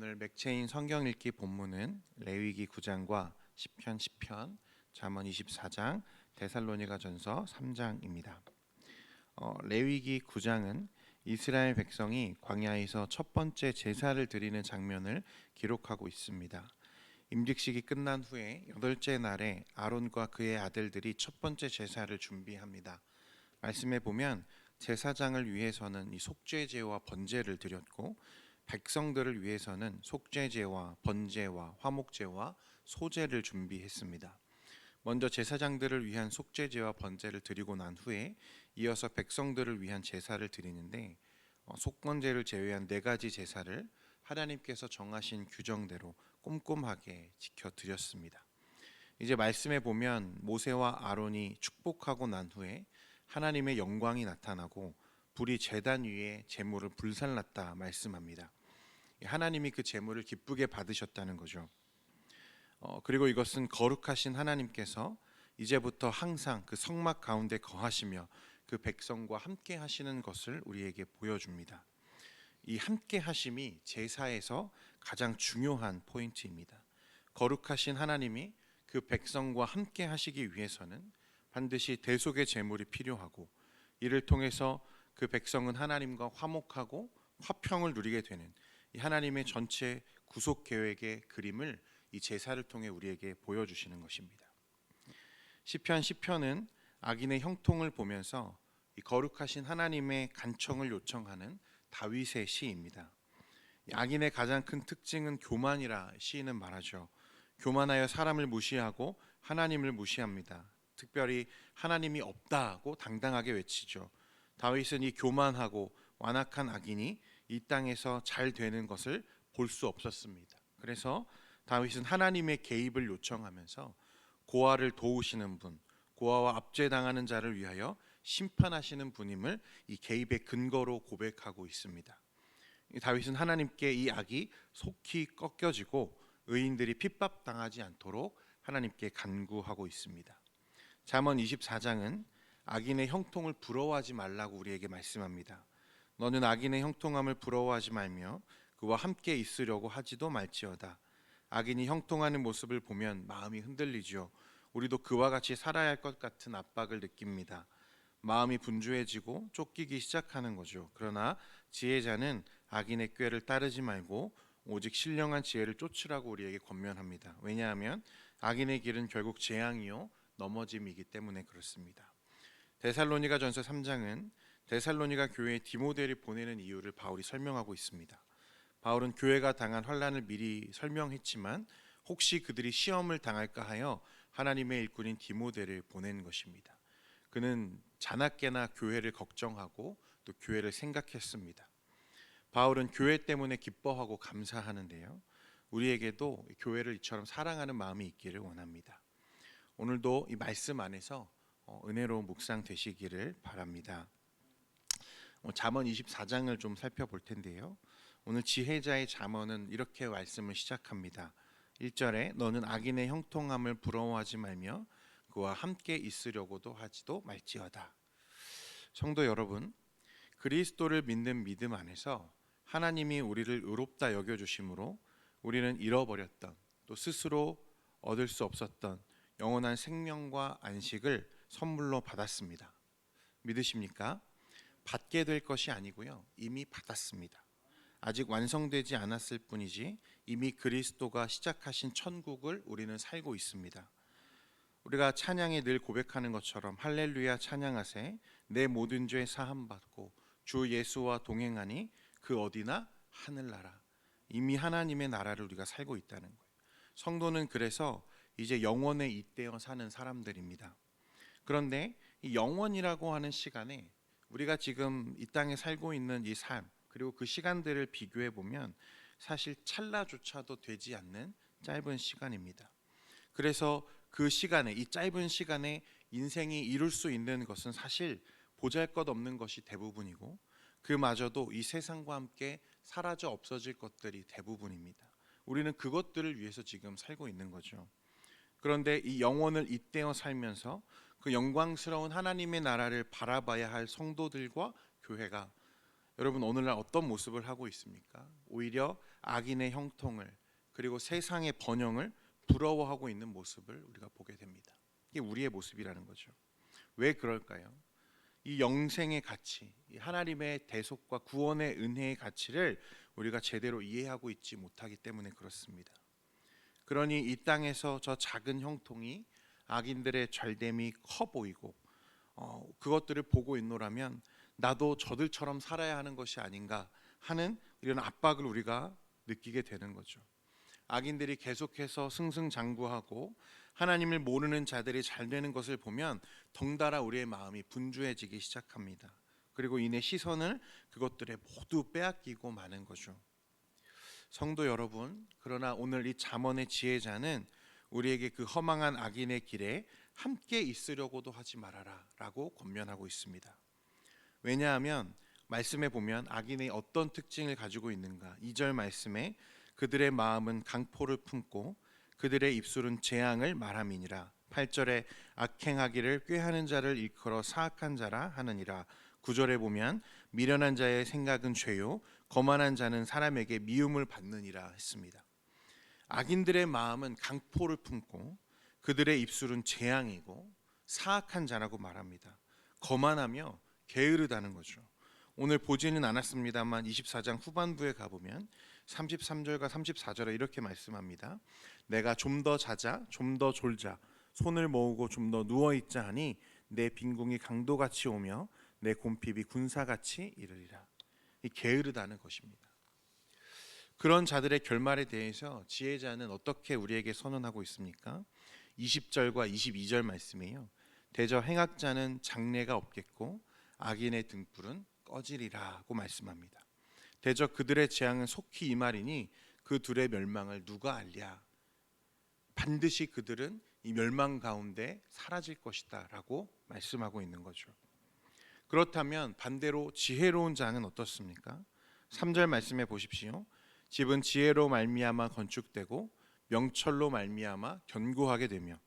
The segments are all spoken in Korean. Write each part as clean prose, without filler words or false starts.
오늘 맥체인 성경 읽기 본문은 레위기 9장과 시편 10편, 잠언 24장, 데살로니가전서 3장입니다. 레위기 9장은 이스라엘 백성이 광야에서 첫 번째 제사를 드리는 장면을 기록하고 있습니다. 임직식이 끝난 후에 여덟째 날에 아론과 그의 아들들이 첫 번째 제사를 준비합니다. 말씀에 보면 제사장을 위해서는 이 속죄제와 번제를 드렸고 백성들을 위해서는 속죄제와 번제와 화목제와 소제를 준비했습니다. 먼저 제사장들을 위한 속죄제와 번제를 드리고 난 후에 이어서 백성들을 위한 제사를 드리는데 속번제를 제외한 4가지 제사를 하나님께서 정하신 규정대로 꼼꼼하게 지켜드렸습니다. 이제 말씀에 보면 모세와 아론이 축복하고 난 후에 하나님의 영광이 나타나고 불이 제단 위에 제물을 불살랐다 말씀합니다. 하나님이 그 제물을 기쁘게 받으셨다는 거죠. 그리고 이것은 거룩하신 하나님께서 이제부터 항상 그 성막 가운데 거하시며 그 백성과 함께 하시는 것을 우리에게 보여줍니다. 이 함께 하심이 제사에서 가장 중요한 포인트입니다. 거룩하신 하나님이 그 백성과 함께 하시기 위해서는 반드시 대속의 제물이 필요하고 이를 통해서 그 백성은 하나님과 화목하고 화평을 누리게 되는 이 하나님의 전체 구속 계획의 그림을 이 제사를 통해 우리에게 보여주시는 것입니다. 시편 10편은 악인의 형통을 보면서 이 거룩하신 하나님의 간청을 요청하는 다윗의 시입니다. 악인의 가장 큰 특징은 교만이라 시인은 말하죠. 교만하여 사람을 무시하고 하나님을 무시합니다. 특별히 하나님이 없다고 당당하게 외치죠. 다윗은 이 교만하고 완악한 악인이 이 땅에서 잘 되는 것을 볼 수 없었습니다. 그래서 다윗은 하나님의 개입을 요청하면서 고아를 도우시는 분, 고아와 압제당하는 자를 위하여 심판하시는 분임을 이 개입의 근거로 고백하고 있습니다. 다윗은 하나님께 이 악이 속히 꺾여지고 의인들이 핍박당하지 않도록 하나님께 간구하고 있습니다. 잠언 24장은 악인의 형통을 부러워하지 말라고 우리에게 말씀합니다. 너는 악인의 형통함을 부러워하지 말며 그와 함께 있으려고 하지도 말지어다. 악인이 형통하는 모습을 보면 마음이 흔들리죠. 우리도 그와 같이 살아야 할 것 같은 압박을 느낍니다. 마음이 분주해지고 쫓기기 시작하는 거죠. 그러나 지혜자는 악인의 꾀를 따르지 말고 오직 신령한 지혜를 쫓으라고 우리에게 권면합니다. 왜냐하면 악인의 길은 결국 재앙이요 넘어짐이기 때문에 그렇습니다. 데살로니가전서 3장은 데살로니가 교회에 디모데를 보내는 이유를 바울이 설명하고 있습니다. 바울은 교회가 당한 환난을 미리 설명했지만 혹시 그들이 시험을 당할까 하여 하나님의 일꾼인 디모데를 보낸 것입니다. 그는 자나깨나 교회를 걱정하고 또 교회를 생각했습니다. 바울은 교회 때문에 기뻐하고 감사하는데요. 우리에게도 교회를 이처럼 사랑하는 마음이 있기를 원합니다. 오늘도 이 말씀 안에서 은혜로운 묵상 되시기를 바랍니다. 잠언 24장을 좀 살펴볼 텐데요. 오늘 지혜자의 잠언은 이렇게 말씀을 시작합니다. 1절에 너는 악인의 형통함을 부러워하지 말며 그와 함께 있으려고도 하지도 말지어다. 성도 여러분, 그리스도를 믿는 믿음 안에서 하나님이 우리를 의롭다 여겨주심으로 우리는 잃어버렸던 또 스스로 얻을 수 없었던 영원한 생명과 안식을 선물로 받았습니다. 믿으십니까? 받게 될 것이 아니고요, 이미 받았습니다. 아직 완성되지 않았을 뿐이지 이미 그리스도가 시작하신 천국을 우리는 살고 있습니다. 우리가 찬양에 늘 고백하는 것처럼 할렐루야 찬양하세 내 모든 죄 사함 받고 주 예수와 동행하니 그 어디나 하늘나라. 이미 하나님의 나라를 우리가 살고 있다는 거예요. 성도는 그래서 이제 영원에 잇대어 사는 사람들입니다. 그런데 이 영원이라고 하는 시간에 우리가 지금 이 땅에 살고 있는 이 삶 그리고 그 시간들을 비교해 보면 사실 찰나조차도 되지 않는 짧은 시간입니다. 그래서 그 시간에 이 짧은 시간에 인생이 이룰 수 있는 것은 사실 보잘것없는 것이 대부분이고 그마저도 이 세상과 함께 사라져 없어질 것들이 대부분입니다. 우리는 그것들을 위해서 지금 살고 있는 거죠. 그런데 이 영혼을 잇대어 살면서 그 영광스러운 하나님의 나라를 바라봐야 할 성도들과 교회가 여러분 오늘날 어떤 모습을 하고 있습니까? 오히려 악인의 형통을 그리고 세상의 번영을 부러워하고 있는 모습을 우리가 보게 됩니다. 이게 우리의 모습이라는 거죠. 왜 그럴까요? 이 영생의 가치, 이 하나님의 대속과 구원의 은혜의 가치를 우리가 제대로 이해하고 있지 못하기 때문에 그렇습니다. 그러니 이 땅에서 저 작은 형통이 악인들의 잘됨이 커 보이고 그것들을 보고 있노라면 나도 저들처럼 살아야 하는 것이 아닌가 하는 이런 압박을 우리가 느끼게 되는 거죠. 악인들이 계속해서 승승장구하고 하나님을 모르는 자들이 잘 되는 것을 보면 덩달아 우리의 마음이 분주해지기 시작합니다. 그리고 이내 시선을 그것들에 모두 빼앗기고 마는 거죠. 성도 여러분, 그러나 오늘 이 잠언의 지혜자는 우리에게 그 허망한 악인의 길에 함께 있으려고도 하지 말아라 라고 권면하고 있습니다. 왜냐하면 말씀에 보면 악인의 어떤 특징을 가지고 있는가, 2절 말씀에 그들의 마음은 강포를 품고 그들의 입술은 재앙을 말함이니라. 8절에 악행하기를 꾀하는 자를 일컬어 사악한 자라 하느니라. 9절에 보면 미련한 자의 생각은 죄요 거만한 자는 사람에게 미움을 받느니라 했습니다. 악인들의 마음은 강포를 품고 그들의 입술은 재앙이고 사악한 자라고 말합니다. 거만하며 게으르다는 거죠. 오늘 보지는 않았습니다만 24장 후반부에 가보면 33절과 34절에 이렇게 말씀합니다. 내가 좀 더 자자 좀 더 졸자 손을 모으고 좀 더 누워있자 하니 내 빈궁이 강도같이 오며 내 곰핍이 군사같이 이르리라. 이 게으르다는 것입니다. 그런 자들의 결말에 대해서 지혜자는 어떻게 우리에게 선언하고 있습니까? 20절과 22절 말씀이에요. 대저 행악자는 장래가 없겠고 악인의 등불은 꺼지리라고 말씀합니다. 대저 그들의 재앙은 속히 임하리니 그 둘의 멸망을 누가 알랴. 반드시 그들은 이 멸망 가운데 사라질 것이다 라고 말씀하고 있는 거죠. 그렇다면 반대로 지혜로운 자는 어떻습니까? 3절 말씀해 보십시오. 집은 지혜로 말미암아 건축되고 명철로 말미암아 견고하게 되며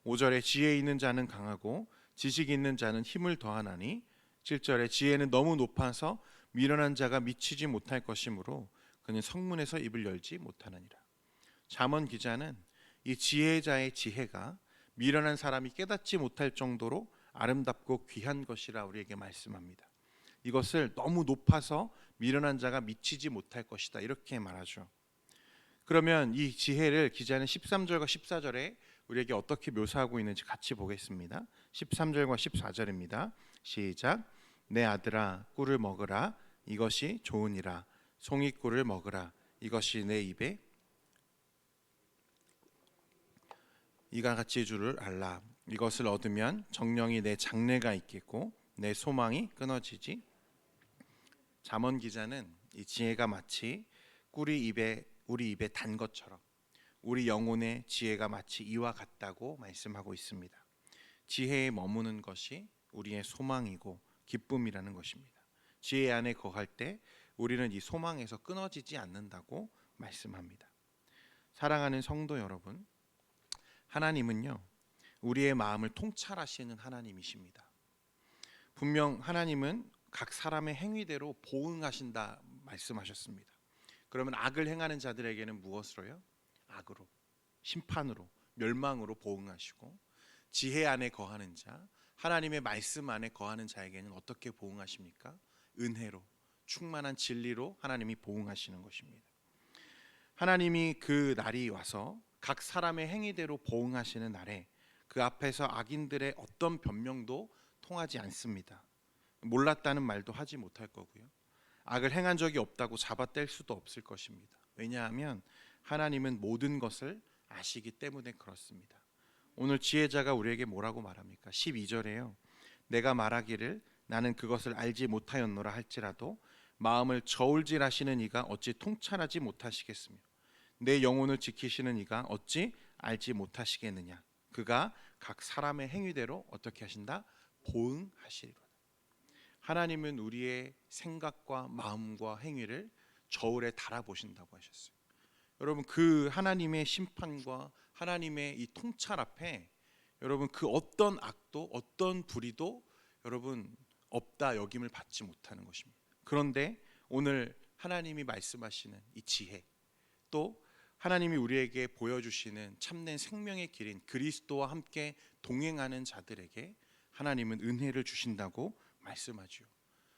5절에 지혜 있는 자는 강하고 지식 있는 자는 힘을 더하나니 7절에 지혜는 너무 높아서 미련한 자가 미치지 못할 것이므로 그는 성문에서 입을 열지 못하느니라. 잠언 기자는 이 지혜자의 지혜가 미련한 사람이 깨닫지 못할 정도로 아름답고 귀한 것이라 우리에게 말씀합니다. 이것을 너무 높아서 미련한 자가 미치지 못할 것이다 이렇게 말하죠. 그러면 이 지혜를 기자는 13절과 14절에 우리에게 어떻게 묘사하고 있는지 같이 보겠습니다. 13절과 14절입니다. 시작. 내 아들아 꿀을 먹으라 이것이 좋으니라. 송이꿀을 먹으라 이것이 내 입에 이가 같이 줄을 알라. 이것을 얻으면 정령이 내 장래가 있겠고 내 소망이 끊어지지. 잠언 기자는 이 지혜가 마치 꿀이 우리 입에 단 것처럼 우리 영혼의 지혜가 마치 이와 같다고 말씀하고 있습니다. 지혜에 머무는 것이 우리의 소망이고 기쁨이라는 것입니다. 지혜 안에 거할 때 우리는 이 소망에서 끊어지지 않는다고 말씀합니다. 사랑하는 성도 여러분, 하나님은요 우리의 마음을 통찰하시는 하나님이십니다. 분명 하나님은 각 사람의 행위대로 보응하신다 말씀하셨습니다. 그러면 악을 행하는 자들에게는 무엇으로요? 악으로, 심판으로, 멸망으로 보응하시고 지혜 안에 거하는 자, 하나님의 말씀 안에 거하는 자에게는 어떻게 보응하십니까? 은혜로, 충만한 진리로 하나님이 보응하시는 것입니다. 하나님이 그 날이 와서 각 사람의 행위대로 보응하시는 날에 그 앞에서 악인들의 어떤 변명도 통하지 않습니다. 몰랐다는 말도 하지 못할 거고요. 악을 행한 적이 없다고 잡아뗄 수도 없을 것입니다. 왜냐하면 하나님은 모든 것을 아시기 때문에 그렇습니다. 오늘 지혜자가 우리에게 뭐라고 말합니까? 12절에요. 내가 말하기를 나는 그것을 알지 못하였노라 할지라도 마음을 저울질하시는 이가 어찌 통찰하지 못하시겠으며 내 영혼을 지키시는 이가 어찌 알지 못하시겠느냐. 그가 각 사람의 행위대로 어떻게 하신다? 보응하시리로다. 하나님은 우리의 생각과 마음과 행위를 저울에 달아보신다고 하셨어요. 여러분 그 하나님의 심판과 하나님의 이 통찰 앞에 여러분 그 어떤 악도 어떤 불의도 여러분 없다 여김을 받지 못하는 것입니다. 그런데 오늘 하나님이 말씀하시는 이 지혜, 또 하나님이 우리에게 보여주시는 참된 생명의 길인 그리스도와 함께 동행하는 자들에게 하나님은 은혜를 주신다고 말씀하죠.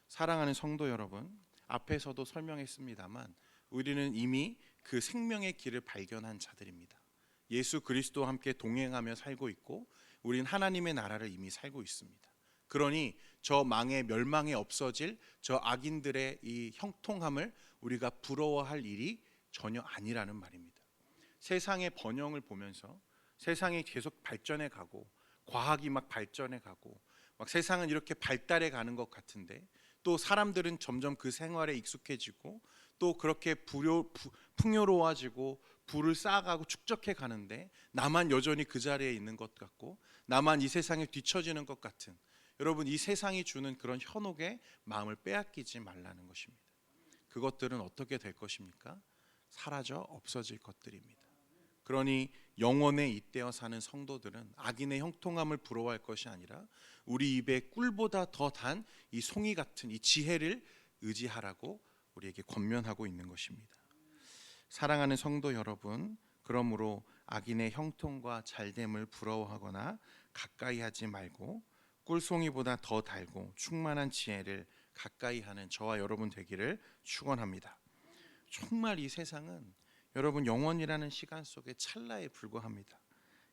사랑하는 성도 여러분, 앞에서도 설명했습니다만 우리는 이미 그 생명의 길을 발견한 자들입니다. 예수 그리스도와 함께 동행하며 살고 있고 우린 하나님의 나라를 이미 살고 있습니다. 그러니 저 멸망에 없어질 저 악인들의 이 형통함을 우리가 부러워할 일이 전혀 아니라는 말입니다. 세상의 번영을 보면서 세상이 계속 발전해 가고 과학이 막 발전해 가고 막 세상은 이렇게 발달해 가는 것 같은데, 또 사람들은 점점 그 생활에 익숙해지고 또 그렇게 풍요로워지고 부를 쌓아가고 축적해 가는데 나만 여전히 그 자리에 있는 것 같고 나만 이 세상에 뒤처지는 것 같은, 여러분, 이 세상이 주는 그런 현혹에 마음을 빼앗기지 말라는 것입니다. 그것들은 어떻게 될 것입니까? 사라져 없어질 것들입니다. 그러니 영원에 잇대어 사는 성도들은 악인의 형통함을 부러워할 것이 아니라 우리 입에 꿀보다 더 단 이 송이 같은 이 지혜를 의지하라고 우리에게 권면하고 있는 것입니다. 사랑하는 성도 여러분, 그러므로 악인의 형통과 잘됨을 부러워하거나 가까이 하지 말고 꿀송이보다 더 달고 충만한 지혜를 가까이 하는 저와 여러분 되기를 축원합니다. 정말 이 세상은 여러분 영원이라는 시간 속에 찰나에 불과합니다.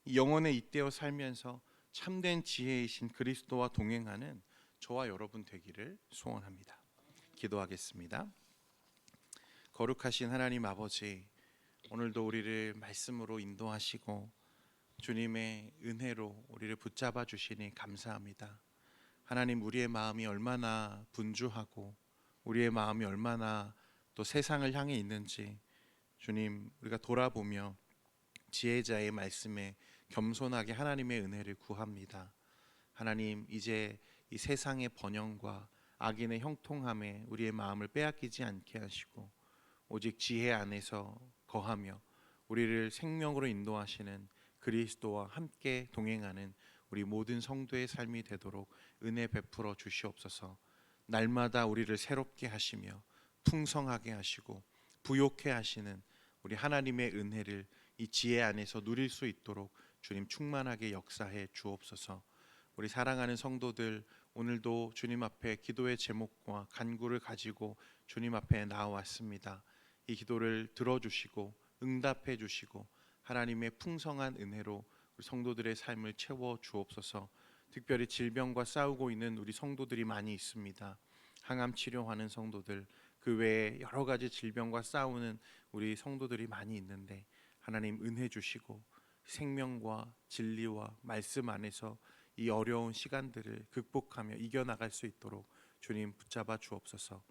이 영원에 잇대어 살면서 참된 지혜이신 그리스도와 동행하는 저와 여러분 되기를 소원합니다. 기도하겠습니다. 거룩하신 하나님 아버지, 오늘도 우리를 말씀으로 인도하시고 주님의 은혜로 우리를 붙잡아 주시니 감사합니다. 하나님, 우리의 마음이 얼마나 분주하고 우리의 마음이 얼마나 또 세상을 향해 있는지 주님, 우리가 돌아보며 지혜자의 말씀에 겸손하게 하나님의 은혜를 구합니다. 하나님, 이제 이 세상의 번영과 악인의 형통함에 우리의 마음을 빼앗기지 않게 하시고 오직 지혜 안에서 거하며 우리를 생명으로 인도하시는 그리스도와 함께 동행하는 우리 모든 성도의 삶이 되도록 은혜 베풀어 주시옵소서. 날마다 우리를 새롭게 하시며 풍성하게 하시고 부욕해 하시는 우리 하나님의 은혜를 이 지혜 안에서 누릴 수 있도록 주님 충만하게 역사해 주옵소서. 우리 사랑하는 성도들, 오늘도 주님 앞에 기도의 제목과 간구를 가지고 주님 앞에 나와왔습니다. 이 기도를 들어주시고 응답해 주시고 하나님의 풍성한 은혜로 우리 성도들의 삶을 채워 주옵소서. 특별히 질병과 싸우고 있는 우리 성도들이 많이 있습니다. 항암 치료하는 성도들, 그 외에 여러 가지 질병과 싸우는 우리 성도들이 많이 있는데 하나님 은혜 주시고 생명과 진리와 말씀 안에서 이 어려운 시간들을 극복하며 이겨나갈 수 있도록 주님 붙잡아 주옵소서.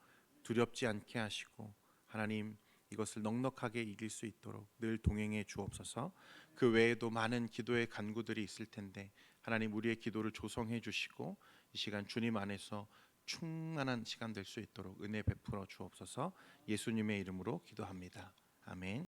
두렵지 않게 하시고 하나님, 이것을 넉넉하게 이길 수 있도록 늘 동행해 주옵소서. 그 외에도 많은 기도의 간구들이 있을 텐데 하나님, 우리의 기도를 조성해 주시고 이 시간 주님 안에서 충만한 시간 될 수 있도록 은혜 베풀어 주옵소서. 예수님의 이름으로 기도합니다. 아멘.